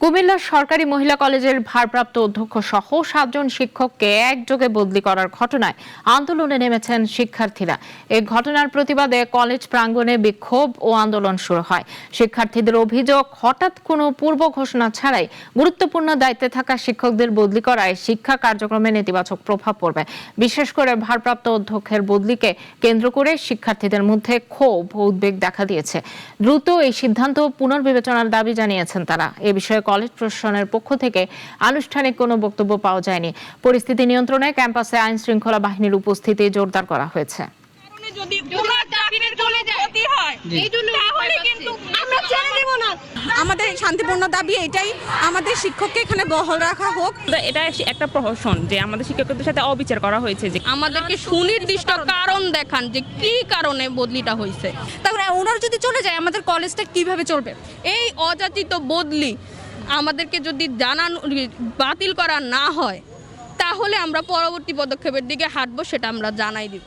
কুমিল্লার সরকারি মহিলা কলেজের ভারপ্রাপ্ত অধ্যক্ষ সহ 7 জন শিক্ষককে একযোগে বদলি করার ঘটনায় আন্দোলনে নেমেছেন শিক্ষার্থীরা। এই ঘটনার প্রতিবাদে কলেজ প্রাঙ্গণে বিক্ষোভ ও আন্দোলন শুরু হয়। শিক্ষার্থীদের অভিযোগ, হঠাৎ কোনো পূর্ব ঘোষণা ছাড়াই গুরুত্বপূর্ণ দায়িত্বে থাকা শিক্ষকদের বদলি করায় শিক্ষা কার্যক্রমে নেতিবাচক প্রভাব পড়বে। বিশেষ করে ভারপ্রাপ্ত অধ্যক্ষের বদলিকে কেন্দ্র করে শিক্ষার্থীদের মধ্যে ক্ষোভ ও উদ্বেগ দেখা দিয়েছে। দ্রুত এই সিদ্ধান্ত পুনর্বিবেচনার দাবি জানিয়েছেন তারা। এ বিষয়ে কলেজ প্রশাসনের পক্ষ থেকে আনুষ্ঠানিক কোনো বক্তব্য পাওয়া যায়নি। পরিস্থিতি নিয়ন্ত্রণে ক্যাম্পাসে আইন শৃঙ্খলা বাহিনীর উপস্থিতি জোরদার করা হয়েছে। আমাদের শান্তিপূর্ণ দাবি এটাই, আমাদের শিক্ষককে এখানে বহাল রাখা হোক। এটা একটা প্রহসন যে আমাদের শিক্ষকদের সাথে অবিচার করা হয়েছে, যে আমাদেরকে সুনির্দিষ্ট কারণ দেখান যে কি কারণে বদলিটা হয়েছে। তারপরে ওনারা যদি চলে যায় আমাদের কলেজটা কিভাবে চলবে? এই অযাচিত বদলি আমাদেরকে যদি বাতিল করা না হয় তাহলে আমরা পরবর্তী পদক্ষেপের দিকে হাঁটবো, সেটা আমরা জানাই দিব।